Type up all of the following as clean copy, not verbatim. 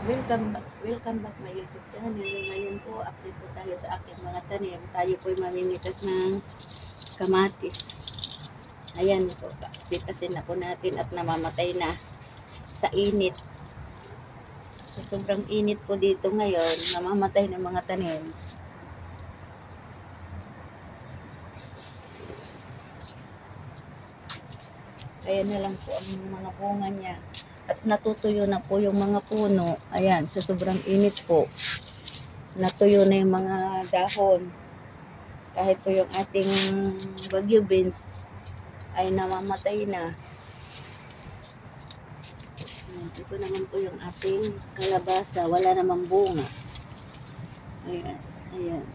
Welcome back my YouTube channel. Ngayon po, update po tayo sa aking mga tanim. Tayo po ay mamimitas ng kamatis. Ayan po, pitasin na po natin at namamatay na sa init. Sa sobrang init po dito ngayon, namamatay ng mga tanim. Ayan na lang po ang mga bunga niya. At natutuyo na po yung mga puno. Ayan, sa sobrang init po. Natuyo na yung mga dahon. Kahit po yung ating bagyo beans ay namamatay na. Ito naman po yung ating kalabasa. Wala namang bunga. Ayan, ayan.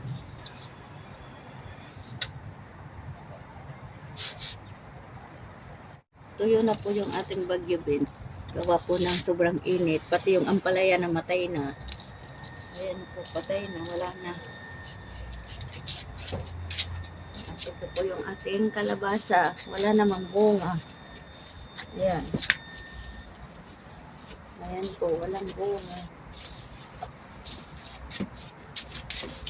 Tuyo na po yung ating bagyo beans. Gawa po ng sobrang init. Pati yung ampalaya namatay na. Ayan po, patay na. Wala na. At ito po yung ating kalabasa. Wala namang bunga. Ayan. Ayan po, walang bunga.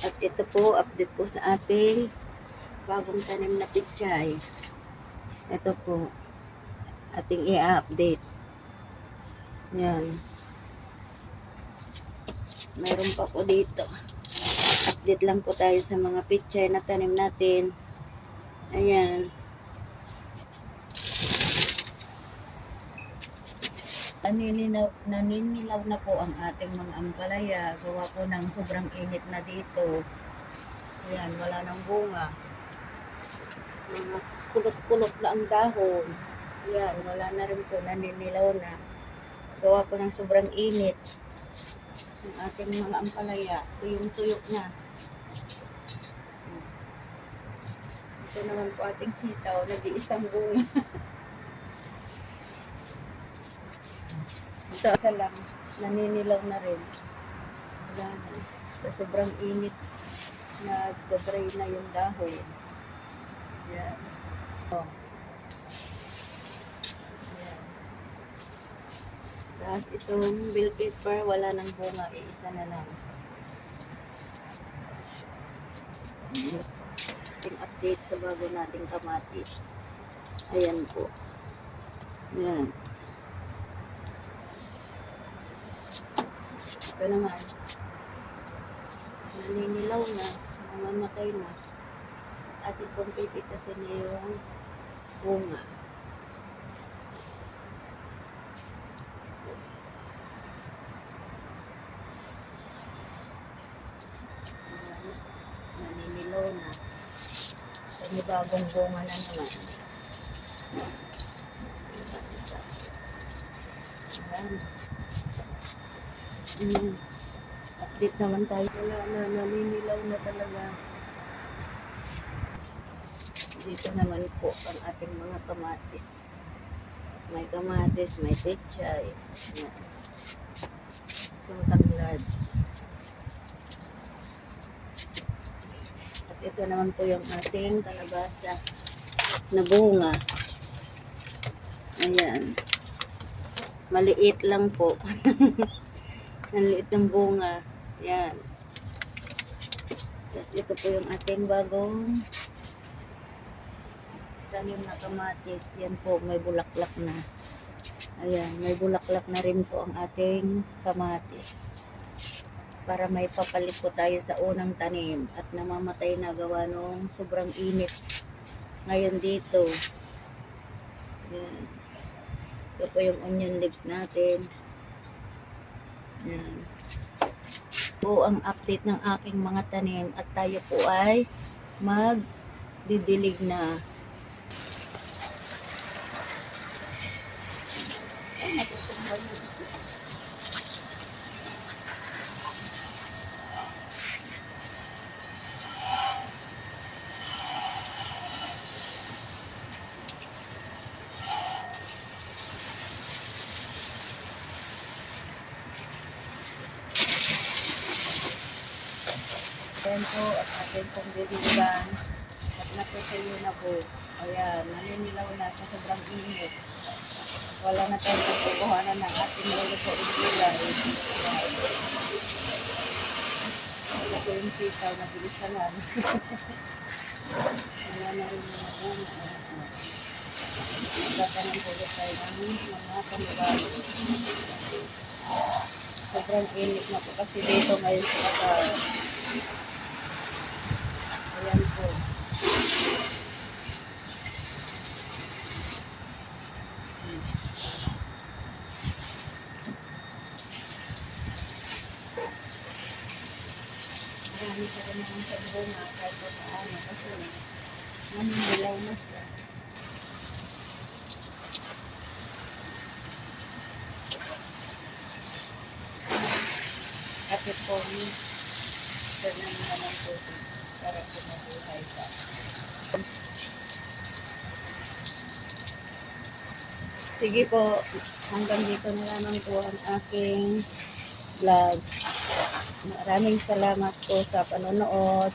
At ito po, update po sa ating bagong tanim na pichay. Ito po, ating i-update. Yan. Mayroon pa po dito. Update lang po tayo sa mga pichay na tanim natin. Ayan. Naninilaw na po ang ating mga ampalaya. Gawa po ng sobrang init na dito. Ayan, wala nang bunga. Mga kulot-kulot na ang dahon. Ayan, wala na rin po, naninilaw na. Gawa po ng sobrang init. Ang ating mga ampalaya, tuyong-tuyok na. Ito naman po ating sitaw, nag-iisang bunga. Ito, isa lang, naninilaw na rin. Wala na. Sa sobrang init, nag-dry na yung dahon. Yan. Oh. Yan. Tapos itong bell pepper, wala nang bunga, iisa na lang. Yung update sa bago nating kamatis. Ayan po. Yan. Ito naman. Naninilaw na. Mamamatay na. At ating pong pipitasin na yung bunga. Naninilaw na. May bagong bunga na naman. Ayan. Update naman tayo. Wala na, naninilaw na talaga. Dito naman po ang ating mga kamatis. May kamatis, may pechay. Ayan. Itong tanglad. At ito naman po yung ating kalabasa na bunga. Ayan. Maliit lang po. Maliit ng bunga. Ayan. Tapos ito po yung ating bagong tanim na kamatis. Yan po, may bulaklak na. Ayan, may bulaklak na rin po ang ating kamatis. Para may papalit po tayo sa unang tanim. At namamatay na gawa nung sobrang init. Ngayon dito. Ayan. Ito po yung onion leaves natin. Ayan. Po ang update ng aking mga tanim. At tayo po ay magdidilig na. Ayan po, at ating pong didiligan. At natutuyo na po. Ayan, naninilaw na sa sobrang init. Wala na tayong pagkukuhanan ng ating lulutuin gulay. sitaw na bilisanan. Wala na rin mga bunga. Magtatanim ulit tayo ng mga panibago. Sobrang init na po kasi dito ngayon sa Qatar. Ayan po. Marami pa rin naman sa bunga kahit pa paano kasi naninilaw na siya. Kasi po ganun naman po para po mabuhay pa. Sige po, hanggang dito na lamang po ang aking vlog. Maraming salamat po sa panonood.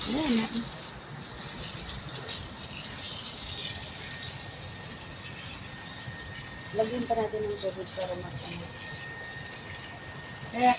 Ayan na. Lagyan pa natin ng tubig para mas ano. Kaya